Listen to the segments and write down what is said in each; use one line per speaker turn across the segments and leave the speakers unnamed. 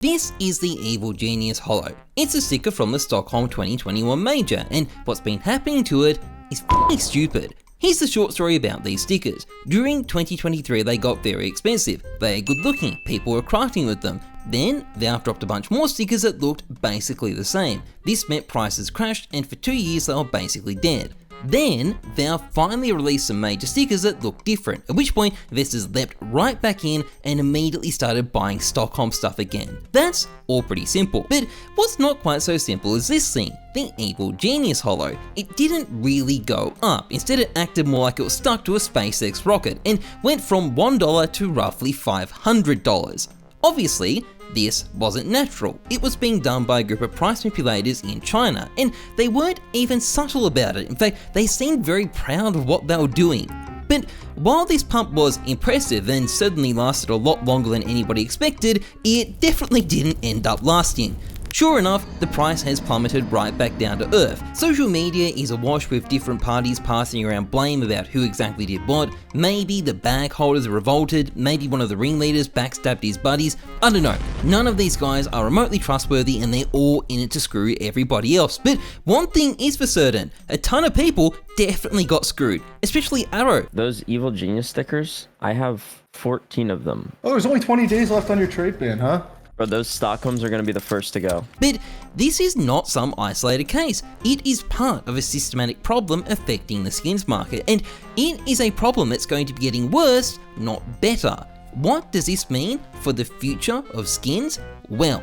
This is the Evil Genius Holo. It's a sticker from the Stockholm 2021 Major, and what's been happening to it is f***ing stupid. Here's the short story about these stickers. During 2023 they got very expensive, they are good looking, people were crafting with them. Then Valve dropped a bunch more stickers that looked basically the same. This meant prices crashed, and for 2 years they were basically dead. Then Valve finally released some major stickers that looked different, at which point investors leapt right back in and immediately started buying Stockholm stuff again. That's all pretty simple, but what's not quite so simple is this thing, the Evil Genius Holo. It didn't really go up, instead it acted more like it was stuck to a SpaceX rocket and went from $1 to roughly $500. Obviously, this wasn't natural. It was being done by a group of price manipulators in China, and they weren't even subtle about it. In fact, they seemed very proud of what they were doing. But while this pump was impressive and certainly lasted a lot longer than anybody expected, it definitely didn't end up lasting. Sure enough, the price has plummeted right back down to earth. Social media is awash with different parties passing around blame about who exactly did what. Maybe the bag holders revolted, maybe one of the ringleaders backstabbed his buddies. I don't know. None of these guys are remotely trustworthy and they're all in it to screw everybody else. But one thing is for certain, a ton of people definitely got screwed, especially Arrow.
Those Evil Genius stickers, I have 14 of them.
Oh, there's only 20 days left on your trade ban, huh?
But those Stockholms are going to be the first to go.
But this is not some isolated case. It is part of a systematic problem affecting the skins market, and it is a problem that's going to be getting worse, not better. What does this mean for the future of skins? Well,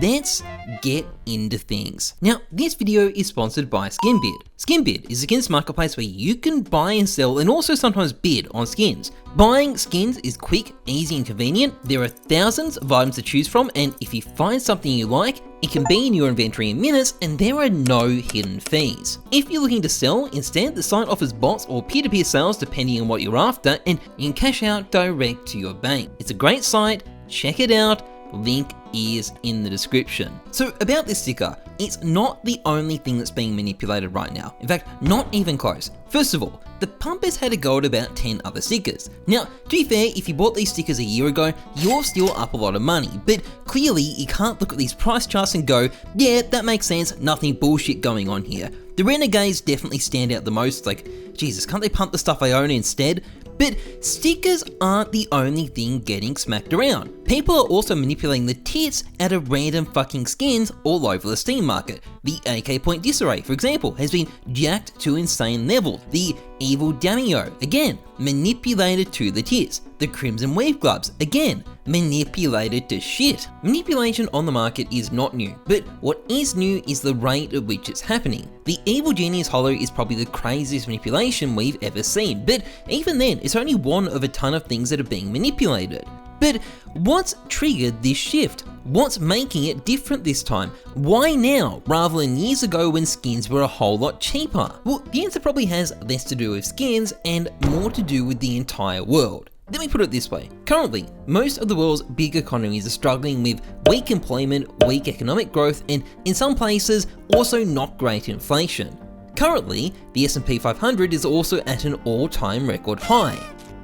let's get into things. Now, this video is sponsored by SkinBid. SkinBid is a skins marketplace where you can buy and sell and also sometimes bid on skins. Buying skins is quick, easy and convenient. There are thousands of items to choose from, and if you find something you like, it can be in your inventory in minutes and there are no hidden fees. If you're looking to sell, instead the site offers bots or peer-to-peer sales depending on what you're after, and you can cash out direct to your bank. It's a great site, check it out. Link is in the description. So about this sticker, it's not the only thing that's being manipulated right now. In fact, not even close. First of all, the pump has had a go at about 10 other stickers. Now, to be fair, if you bought these stickers a year ago, you're still up a lot of money, but clearly you can't look at these price charts and go, yeah, that makes sense, nothing bullshit going on here. The Renegades definitely stand out the most, like, Jesus, can't they pump the stuff I own instead? But stickers aren't the only thing getting smacked around. People are also manipulating the tits out of random fucking skins all over the Steam market. The AK Point Disarray, for example, has been jacked to insane levels. The Evil Damio, again, manipulated to the tits. The Crimson Weave Gloves, again, manipulated to shit. Manipulation on the market is not new, but what is new is the rate at which it's happening. The Evil Genius Holo is probably the craziest manipulation we've ever seen, but even then, it's only one of a ton of things that are being manipulated. But what's triggered this shift? What's making it different this time? Why now, rather than years ago when skins were a whole lot cheaper? Well, the answer probably has less to do with skins and more to do with the entire world. Let me put it this way. Currently, most of the world's big economies are struggling with weak employment, weak economic growth, and in some places, also not great inflation. Currently, the S&P 500 is also at an all-time record high.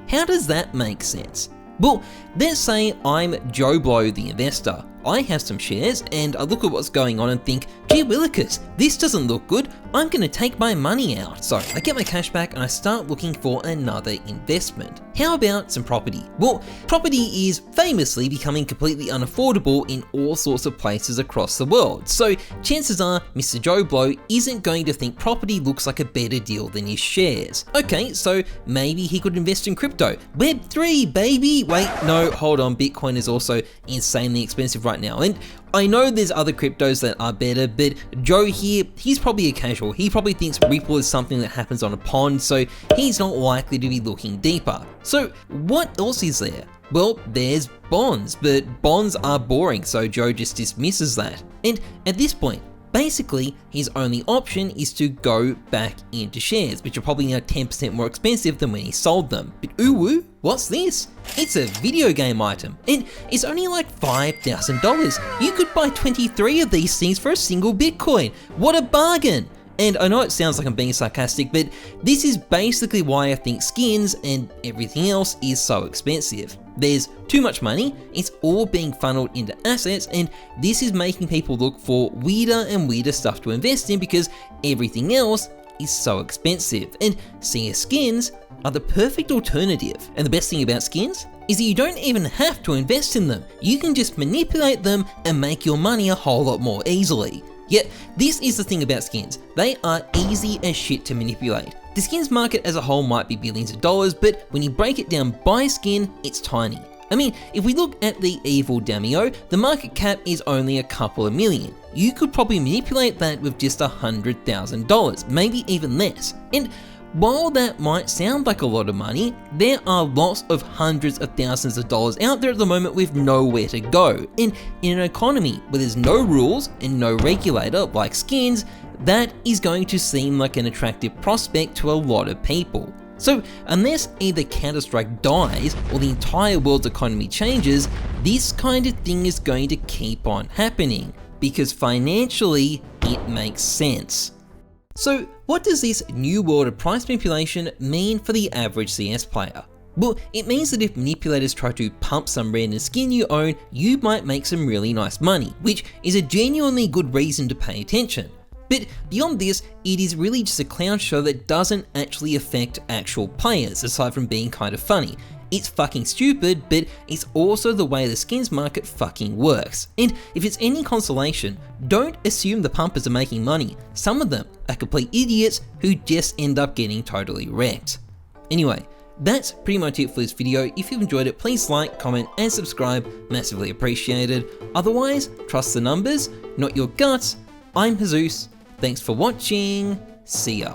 How does that make sense? Well, let's say I'm Joe Blow, the investor. I have some shares and I look at what's going on and think, gee willikers, this doesn't look good, I'm gonna take my money out. So I get my cash back and I start looking for another investment. How about some property? Well, property is famously becoming completely unaffordable in all sorts of places across the world. So chances are Mr. Joe Blow isn't going to think property looks like a better deal than his shares. Okay, so maybe he could invest in crypto. Web3, baby! Wait, no, hold on, Bitcoin is also insanely expensive right now. And I know there's other cryptos that are better, but Joe here, he's probably a casual. He probably thinks Ripple is something that happens on a pond, so he's not likely to be looking deeper. So what else is there? Well, there's bonds, but bonds are boring, so Joe just dismisses that. And at this point, basically, his only option is to go back into shares, which are probably now 10% more expensive than when he sold them. But ooh, what's this? It's a video game item, and it's only like $5,000. You could buy 23 of these things for a single Bitcoin. What a bargain! And I know it sounds like I'm being sarcastic, but this is basically why I think skins and everything else is so expensive. There's too much money, it's all being funneled into assets, and this is making people look for weirder and weirder stuff to invest in because everything else is so expensive. And CS skins are the perfect alternative. And the best thing about skins is that you don't even have to invest in them. You can just manipulate them and make your money a whole lot more easily. Yet, this is the thing about skins. They are easy as shit to manipulate. The skins market as a whole might be billions of dollars, but when you break it down by skin, it's tiny. I mean, if we look at the evil Damio, the market cap is only a couple of million. You could probably manipulate that with just $100,000, maybe even less. And while that might sound like a lot of money, there are lots of hundreds of thousands of dollars out there at the moment with nowhere to go. And in an economy where there's no rules and no regulator like skins, that is going to seem like an attractive prospect to a lot of people. So unless either Counter-Strike dies or the entire world's economy changes, this kind of thing is going to keep on happening because financially it makes sense. So what does this new world of price manipulation mean for the average CS player? Well, it means that if manipulators try to pump some random skin you own, you might make some really nice money, which is a genuinely good reason to pay attention. But beyond this, it is really just a clown show that doesn't actually affect actual players, aside from being kind of funny. It's fucking stupid, but it's also the way the skins market fucking works. And if it's any consolation, don't assume the pumpers are making money. Some of them are complete idiots who just end up getting totally wrecked. Anyway, that's pretty much it for this video. If you've enjoyed it, please like, comment, and subscribe, massively appreciated. Otherwise, trust the numbers, not your guts. I'm heyzeus. Thanks for watching. See ya.